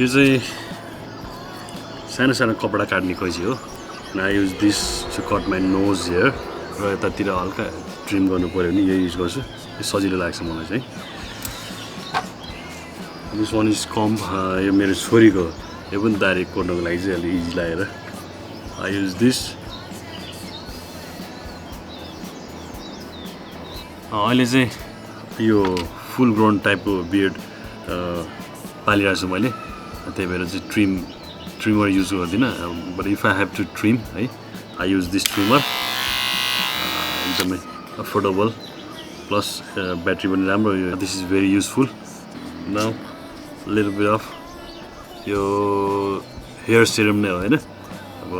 यो चाहिँ सानो सानो कपडा काट्ने कैँची हो and I use this to cut my nose here र यतातिर हल्का ट्रिम गर्नु पर्यो भने यही युज गर्छु यो सजिलो लाग्छ मलाई चाहिँ This one is comb यो मेरो छोरीको यो पनि दाह्री कोर्नको लागि चाहिँ अलि इजी लागेर I use this अहिले चाहिँ यो फुल ग्रोन टाइपको बियर्ड पालिरहेको छु मैले त्यही भएर चाहिँ ट्रिमर युज गर्दिनँ but if I have to trim है आई युज दिस ट्रिमर एकदमै अफोर्डेबल प्लस ब्याट्री पनि राम्रो this is very useful now little bit of यो हेयर सिरम नै हो होइन अब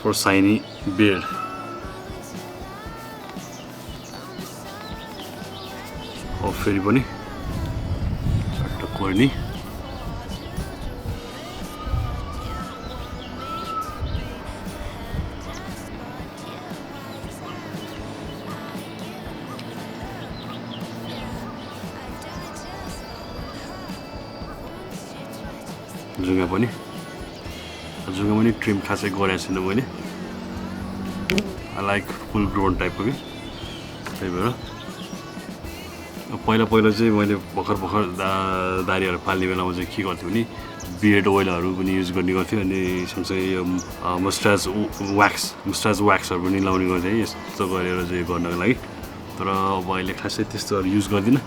फर साइनी बियर्ड फेरि पनि चट्ट कोर्नी जुङ्गा पनि ट्रिम खासै गरेको छैन मैले आई लाइक फुल ग्रोन टाइपको कि त्यही भएर पहिला चाहिँ मैले भर्खर दारीहरू फाल्ने बेलामा चाहिँ के गर्थ्यो भने बियर्ड ओइलहरू पनि युज गर्ने गर्थ्यो अनि सँगसँगै यो मस्टाज व्याक्सहरू पनि लाउने गर्थेँ यस्तो गरेर चाहिँ गर्नको लागि तर अब अहिले खासै त्यस्तोहरू युज गर्दिनँ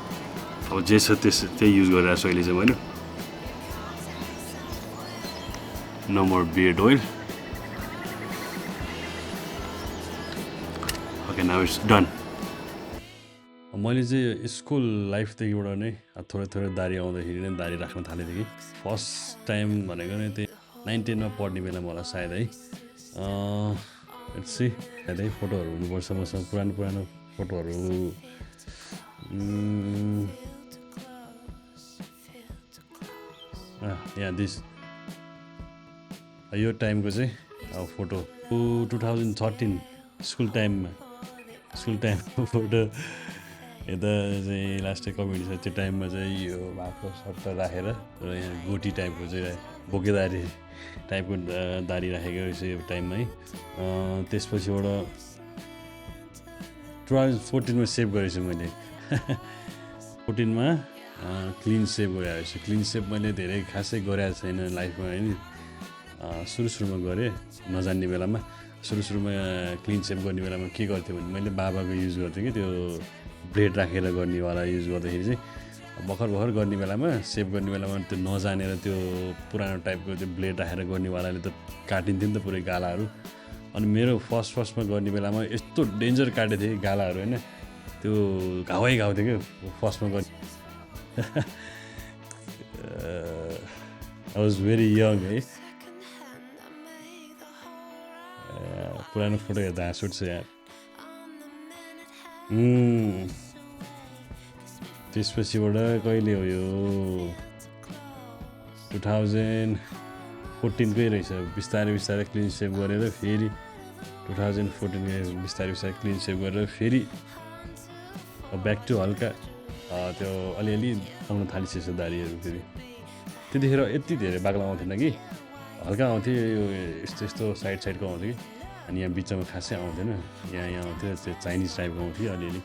अब जे छ त्यही युज गरिरहेको छु अहिले चाहिँ मैले No more beard oil. Okay, now it's done. मैले चाहिँ स्कुल लाइफदेखिबाट नै थोरै दारी आउँदाखेरि नै दारी राख्न थालेँ कि फर्स्ट टाइम भनेको नै त्यही 9-10 मा पढ्ने बेलामा होला सायद है लेट्स सी है फोटोहरू हुनुपर्छ मसँग पुरानो फोटोहरू यहाँ दिस यो टाइमको चाहिँ अब फोटो 2013 स्कुल टाइमको फोटो यता चाहिँ लास्ट कमेडी छ त्यो टाइममा चाहिँ यो भएको सर्ट राखेर र यहाँ गोटी टाइपको चाहिँ बोकेदारी टाइपको दारी राखेको रहेछ यो टाइममा है त्यसपछिबाट 2014 मा सेभ गरेछु मैले 14 मा क्लिन सेभ गरेको छु क्लिन सेभ मैले धेरै खासै गरेको छैन लाइफमा हैन सुरुमा गरेँ नजान्ने बेलामा सुरुमा क्लिन सेभ गर्ने बेलामा के गर्थ्यो भने मैले बाबाको युज गर्थेँ कि त्यो ब्लेड राखेर गर्नेवाला युज गर्दाखेरि चाहिँ भर्खर गर्ने बेलामा सेभ गर्ने बेलामा त्यो नजानेर त्यो पुरानो टाइपको त्यो ब्लेड राखेर गर्नेवालाले त काटिन्थ्यो नि त पुरै गालाहरू अनि मेरो फर्स्टमा गर्ने बेलामा यस्तो डेन्जर काटेको थियो गालाहरू होइन त्यो घाउ थियो क्या फर्स्टमा गर्ने आई वाज भेरी यङ है पुरानो फोटो हेर्दा हाँस उठ्छ यार त्यसपछिबाट कहिले हो यो 2014 कै रहेछ बिस्तारै क्लिन सेभ गरेर फेरि 2014 बिस्तारै क्लिन सेभ गरेर फेरि ब्याक टु हल्का त्यो अलिअलि आउन थालिसकेछ दारीहरू फेरि त्यतिखेर यति धेरै बाक्लो आउँथेन कि हल्का आउँथ्यो यो यस्तो साइडको आउँथ्यो कि अनि यहाँ बिचमा खासै आउँथेन यहाँ आउँथ्यो त्यो चाइनिज टाइपको आउँथ्यो अलिअलि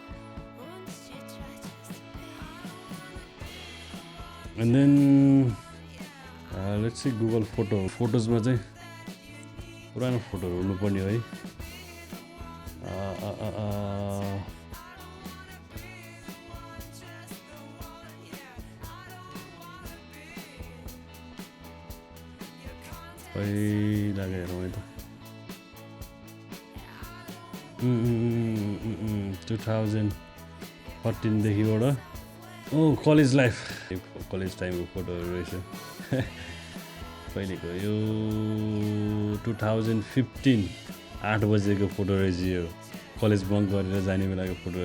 and then let's see Google फोटोजमा चाहिँ पुरानो फोटोहरू हुनुपर्ने है पहिला हेरौँ है त 2014 देखिबाट कलेज लाइफ कलेज टाइमको फोटोहरू रहेछ कहिलेको यो 2015 8 बजेको फोटो रहेछ यो कलेज बङ्क गरेर जाने बेलाको फोटो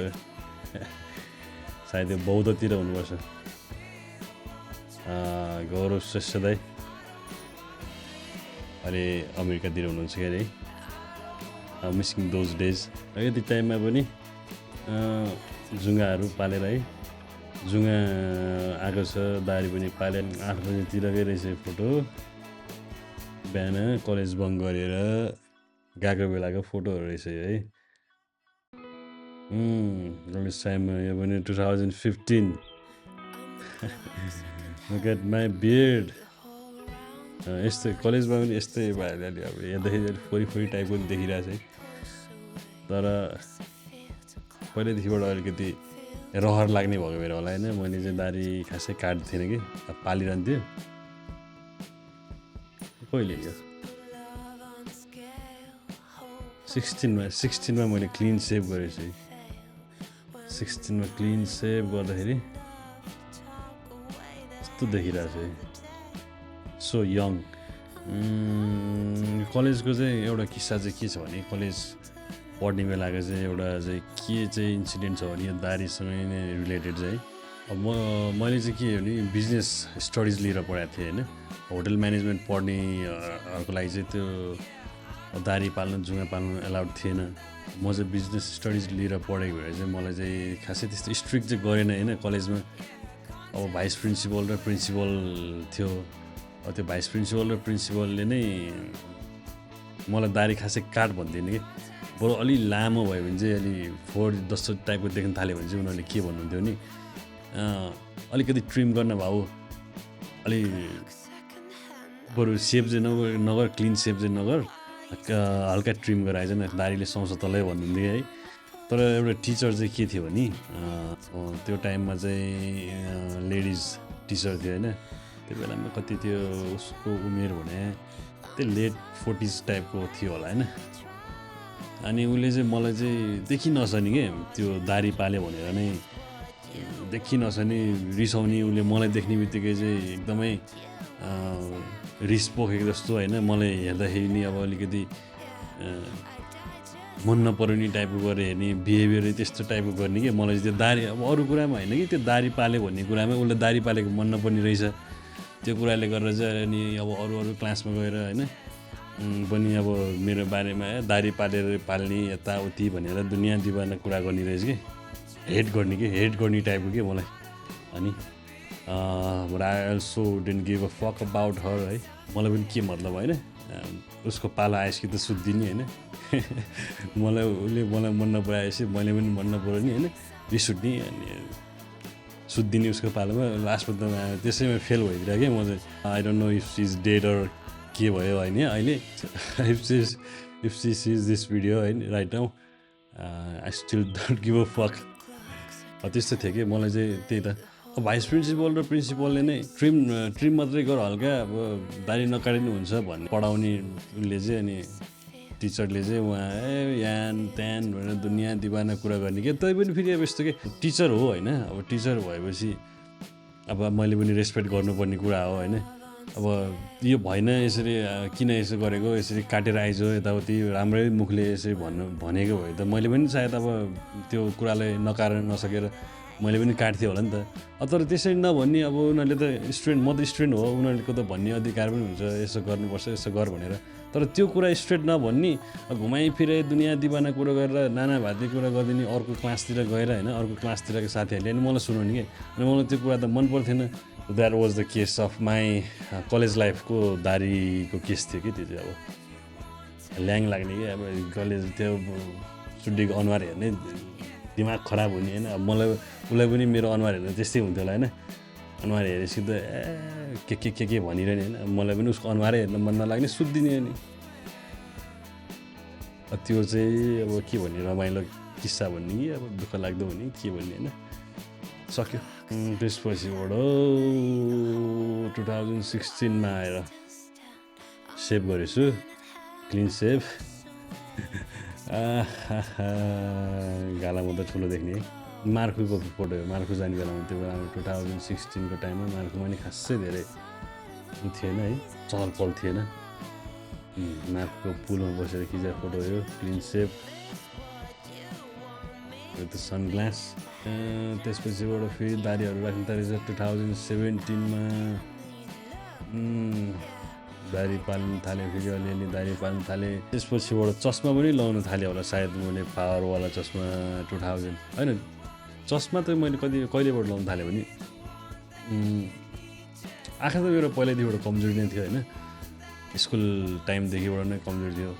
सायद यो बौद्धतिर हुनुपर्छ गौरव श्रेष्ठ दाइ अहिले अमेरिकातिर हुनुहुन्छ क्या है मिसिङ दोज डेज यति टाइममा पनि जुङ्गाहरू पालेर है जुङ्गा आएको छ, दारी पनि पाले। 8 बजेतिरकै रहेछ यो फोटो। बिहान कलेज बङ्क गरेर गएको बेलाको फोटोहरू रहेछ यो है। कलेज टाइममा यो पनि 2015। Look at my beard. यस्तै कलेजमा पनि यस्तै भएर अब हेर्दाखेरि फोरी टाइपको देखिरहेको छ है। तर पहिल्यैदेखिबाट अलिकति रहर लाग्ने भएको भएर होला होइन, मैले चाहिँ दारी खासै काट्थेन कि, अब पालिरहन्थ्यो। कहिले यो 16मा मैले क्लिन सेभ गरेको छु। 16मा क्लिन सेभ गर्दाखेरि यस्तो देखिरहेको छु है, सो यङ। कलेजको चाहिँ एउटा किस्सा चाहिँ के छ भने, कलेज पढ्ने बेलाको चाहिँ एउटा चाहिँ के चाहिँ इन्सिडेन्ट छ भने यो दारीसँगै नै रिलेटेड चाहिँ। अब मैले चाहिँ के भने बिजनेस स्टडिज लिएर पढाएको थिएँ होइन। होटल म्यानेजमेन्ट पढ्नेहरूको लागि चाहिँ त्यो दारी पाल्नु जुङ्गा पाल्नु एलाउड थिएन। म चाहिँ बिजनेस स्टडिज लिएर पढेको भएर चाहिँ मलाई चाहिँ खासै त्यस्तो स्ट्रिक्ट चाहिँ गरेन होइन कलेजमा। अब भाइस प्रिन्सिपल र प्रिन्सिपल थियो। अब त्यो भाइस प्रिन्सिपल र प्रिन्सिपलले नै मलाई दारी खासै काट भन्दैन कि, बरु अलि लामो भयो भने चाहिँ अलि फोर जस्तो टाइपको देख्न थाल्यो भने चाहिँ उनीहरूले के भन्नुहुन्थ्यो नि, अलिकति ट्रिम गर्न भाउ, अलि बरु सेभ चाहिँ नगर क्लिन सेभ चाहिँ नगर, हल्का ट्रिम गराएछ न दारीले सुहाउँछ तँलाई भन्नुहुन्थ्यो है। तर एउटा टिचर चाहिँ के थियो भने त्यो टाइममा चाहिँ लेडिज टिचर थियो होइन। त्यो बेलामा कति थियो उसको उमेर भने त्यो लेट 40s टाइपको थियो होला होइन। अनि उसले चाहिँ मलाई चाहिँ देखि नसनी के त्यो दारी पाल्यो भनेर नै देखि नसनी रिसाउने। उसले मलाई देख्ने बित्तिकै चाहिँ एकदमै रिस पोखेको जस्तो होइन, मलाई हेर्दाखेरि नि अब अलिकति मन नपराउने टाइपको गरेर हेर्ने, बिहेभियर त्यस्तो टाइपको गर्ने कि। मलाई चाहिँ त्यो दारी अब अरू कुरामा होइन कि, त्यो दारी पाल्यो भन्ने कुरामा उसले दारी पालेको मन नपर्ने रहेछ। त्यो कुराले गरेर चाहिँ अनि अब अरू क्लासमा गएर होइन पनि अब मेरो बारेमा दारी पाल्ने यताउति भनेर दुनियाँ दिवाना कुरा गर्ने रहेछ कि, हेट गर्ने टाइपको के मलाई। अनि but I also didn't give a fuck about her है। मलाई पनि के मतलब होइन, उसको पाला आएछ कि त सुत्दिने होइन। उसले मलाई मन नपराएपछि मैले पनि मन नपऱ्यो नि होइन, रिस उठ्ने अनि सुत्दिने उसको पालामा। लास्टमा त त्यसैमा फेल भइदिएर क्या म चाहिँ। I don't know if she is dead or के भयो होइन अहिले। If she sees this video होइन right now, I still don't give a fuck. त्यस्तो थियो कि मलाई चाहिँ त्यही त। भाइस प्रिन्सिपल र प्रिन्सिपलले नै ट्रिम मात्रै गर हल्का, अब दारी नकाटिनु हुन्छ भन्ने पढाउने उसले चाहिँ। अनि टिचरले चाहिँ उहाँ यान त्यान भनेर दुनियाँ दिवाना कुरा गर्ने क्या। तै पनि फेरि अब यस्तो के टिचर हो होइन, अब टिचर भएपछि अब मैले पनि रेस्पेक्ट गर्नुपर्ने कुरा हो होइन। अब यो भएन यसरी, किन यसो गरेको, यसरी काटेर आइज यताउति राम्रै मुखले यसरी भनेको भए त मैले पनि सायद अब त्यो कुरालाई नकार्न नसकेर मैले पनि काट्थेँ होला नि त। तर त्यसरी नभन्ने, अब उनीहरूले त स्टुडेन्ट, म त स्टुडेन्ट हो, उनीहरूको त भन्ने अधिकार पनि हुन्छ यसो गर्नुपर्छ यसो गर भनेर। तर त्यो कुरा स्ट्रेट नभन्ने, घुमाइफिराइ दुनियाँ दिवाना कुरा गरेर नाना भाती कुरा गरिदिने अर्को क्लासतिर गएर होइन, अर्को क्लासतिरको साथीहरूले अनि मलाई सुनाउने कि। अनि मलाई त्यो कुरा त मन पर्थेन। That was the case of my college लाइफको दारीको केस थियो कि त्यो चाहिँ। अब ल्याङ लाग्ने कि, अब कलेज त्यो सुड्डीको अनुहार हेर्ने दिमाग खराब हुने होइन। अब मलाई उसलाई पनि मेरो अनुहार हेर्दा त्यस्तै हुन्थ्यो होला होइन। अनुहार हेरेपछि त के भनिरहने होइन। मलाई पनि उसको अनुहारै हेर्न मन नलाग्ने, सुत्दिने। अनि त्यो चाहिँ अब के भन्ने रमाइलो किस्सा भन्ने कि अब दुःख लाग्दो हुने के भन्ने होइन। सक्यो। त्यसपछिबाट 2016मा आएर सेभ गरेछु, क्लिन सेभ। गाला म त ठुलो देख्ने है। मार्कुको फोटो हो, मार्कु जाने बेलामा त्यो बेलामा 2016को टाइममा मार्कुमा नि खासै धेरै थिएन है, चहल पहल थिएन। मार्कुको पुलमा बसेर खिचेको फोटो हो यो, क्लिन सेभ। यो त सनग्लास। त्यसपछिबाट फेरि दारीहरू राख्नु थालेछ 2017मा। दारी पाल्नु थालेँ, फेरि अलिअलि दारी पाल्नु थालेँ। त्यसपछिबाट चस्मा पनि लाउनु थालेँ होला सायद मैले, पावरवाला चस्मा 2000 होइन चस्मा त मैले कहिलेबाट लाउनु थालेँ भने आँखा त मेरो पहिल्यैदेखिबाट कमजोरी नै थियो होइन, स्कुल टाइमदेखिबाट नै कमजोरी थियो।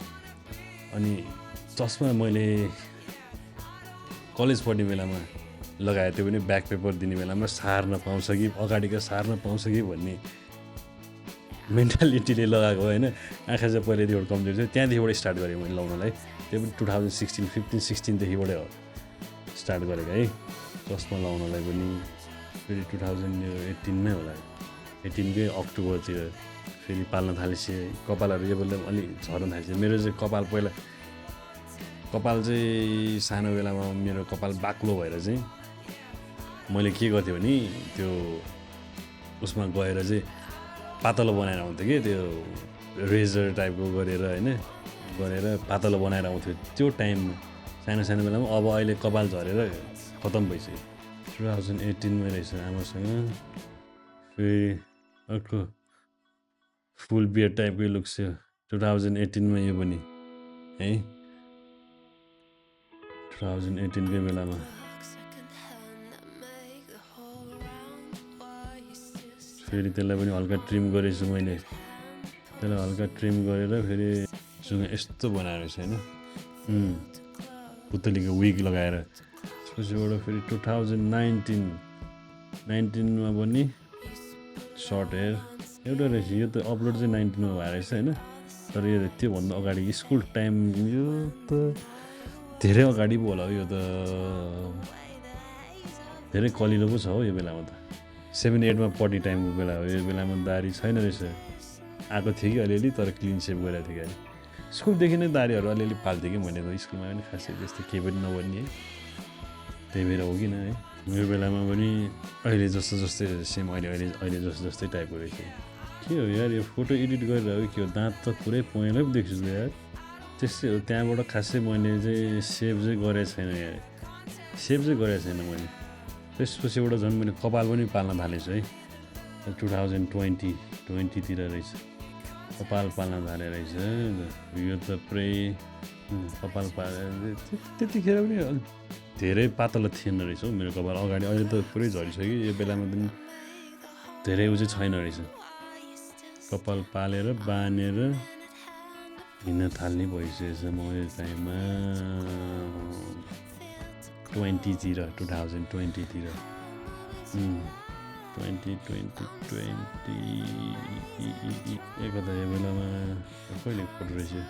अनि चस्मा मैले कलेज पढ्ने बेलामा लगाएँ, त्यो पनि ब्याक पेपर दिने बेलामा सार्न पाउँछ कि अगाडिको सार्न पाउँछ कि भन्ने मेन्टालिटीले लगाएको होइन। आँखा चाहिँ पहिल्यैदेखिबाट कमजोरी थियो, त्यहाँदेखिबाट स्टार्ट गरेँ मैले लाउनलाई। त्यो पनि 2015-16 हो स्टार्ट गरेको है चस्मा लाउनलाई पनि। फेरि 2018मै होला, 18कै अक्टोबरतिर फेरि पाल्न थालेपछि कपालहरू यो बेला अलिक झर्न थालेपछि। मेरो चाहिँ कपाल चाहिँ सानो बेलामा मेरो कपाल बाक्लो भएर चाहिँ मैले के गर्थेँ भने त्यो उसमा गएर चाहिँ पातलो बनाएर आउँथेँ कि त्यो रेजर टाइपको गरेर होइन, गरेर पातलो बनाएर आउँथ्यो त्यो टाइममा सानो बेलामा। अब अहिले कपाल झरेर खतम भइसक्यो। 2018मै रहेछ आमासँग। फेरि अर्को फुल बियर्ड टाइपकै लुक थियो 2018मा यो पनि है, 2018कै बेलामा। फेरि त्यसलाई पनि हल्का ट्रिम गरेछु मैले, त्यसलाई हल्का ट्रिम गरेर फेरि सँग यस्तो बनाएर रहेछ होइन, पुतलीको विग लगाएर। त्यसपछिबाट फेरि 2019मा पनि सर्ट हेयर एउटा रहेछ। यो त अपलोड चाहिँ 19मा भएर रहेछ होइन, तर यो त्योभन्दा अगाडि स्कुल टाइम, यो त धेरै अगाडि पो होला। यो त धेरै कलिलो पो छ हो यो बेलामा त। 7-8मा पढ्ने टाइमको बेला हो यो बेलामा। दारी छैन रहेछ, आएको थियो कि अलिअलि, तर क्लिन सेभ गरेको थियो कि। स्कुलदेखि नै दारीहरू अलिअलि पाल्थेँ कि मैले त, स्कुलमा पनि खासै त्यस्तो केही पनि नबन्ने है, त्यही भएर हो किन है। यो बेलामा पनि अहिले जस्तै सेम अहिले जस्तै टाइपको रहेछ। के हो यार यो फोटो एडिट गरेर हो के हो, दाँत त पुरै पहेँलै पो देख्छु त यार। त्यस्तै हो, त्यहाँबाट खासै मैले चाहिँ सेभ चाहिँ गरेको छैन यार, सेभ चाहिँ गरेको छैन मैले। त्यसपछिबाट झन् मैले कपाल पनि पाल्न थालेछु है, 2020तिर रहेछ कपाल पाल्न थाले रहेछ। यो त पुरै कपाल त्यतिखेर पनि धेरै पातलो थिएन रहेछ हौ मेरो कपाल अगाडि। अहिले त पुरै झरिसक्यो, यो बेलामा पनि धेरै उ चाहिँ छैन रहेछ। कपाल पालेर बानेर हिँड्न थाल्ने भइसकेछ म यो टाइममा 2020तिर 2020तिर 2020 एकता यो बेलामा कहिले फोटो रहेछ यो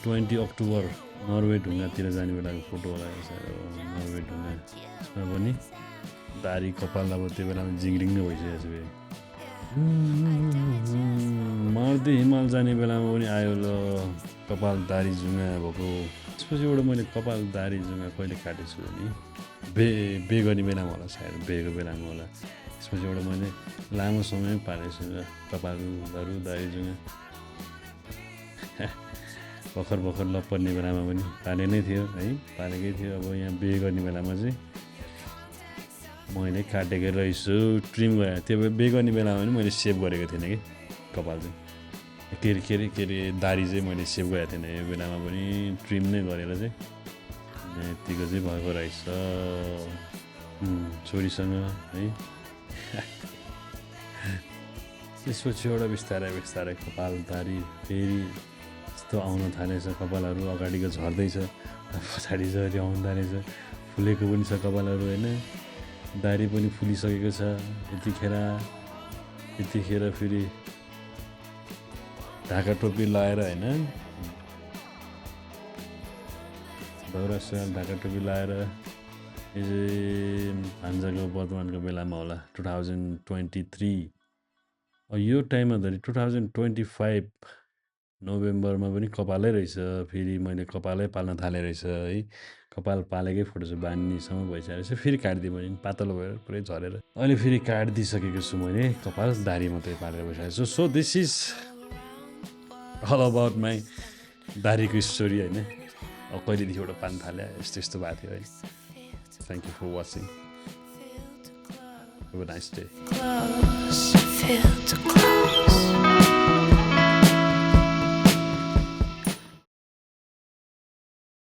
20 अक्टोबर नर्वे ढुङ्गातिर जाने बेलाको फोटो होला। नर्वे ढुङ्गा यसमा पनि दारी कपाल अब त्यो बेलामा जिङ्रिङ नै भइसकेको छ। मर्दै हिमाल जाने बेलामा पनि आयो ल कपाल दारी जुङ्गा भएको। त्यसपछिबाट मैले कपाल दारी जुङ्गा कहिले काटेछु भने बे गर्ने बेलामा होला, सायद बेको बेलामा होला। त्यसपछिबाट मैले लामो समय पालेको छु कपालहरू दारी जुङ्गा। भर्खर लपर्ने बेलामा पनि पाले नै थियो है, पालेकै थियो। अब यहाँ बे गर्ने बेलामा चाहिँ मैले काटेको रहेछु, ट्रिम गरेँ। त्यो बे गर्ने बेलामा पनि मैले सेभ गरेको थिइनँ कि कपाल चाहिँ, के अरे दारी चाहिँ मैले सेभ गरेको थिइनँ। यो बेलामा पनि ट्रिम नै गरेर चाहिँ यतिको चाहिँ भएको रहेछ छोरीसँग है। त्यसपछि एउटा बिस्तारै कपाल दारी फेरि यस्तो आउन थालेछ। कपालहरू अगाडिको झर्दैछ, पछाडि झरी आउन थालेछ, फुलेको पनि छ कपालहरू होइन, दारी पनि फुलिसकेको छ। यतिखेर फेरि ढाका टोपी लगाएर होइन, दौरा सुरुवाल ढाका टोपी लगाएर यो चाहिँ भान्जाको वर्तमानको बेलामा होला 2023। यो टाइममा धरि 2025 नोभेम्बरमा पनि कपालै रहेछ। फेरि मैले कपालै पाल्न थालेँ रहेछ है, कपाल पालेकै फोटो चाहिँ बान्नेसम्म भइसकेको रहेछ। फेरि काटिदिएँ मैले, पातलो भएर पुरै झरेर। अहिले फेरि काटिदिइसकेको छु मैले, कपाल दारी मात्रै पालेर बसिरहेको छु। So this is all about my दारीको स्टोरी होइन। अब कहिलेदेखिबाट पाल्न थाल्यो यस्तो भएको थियो है। Thank you for watching, have a nice day.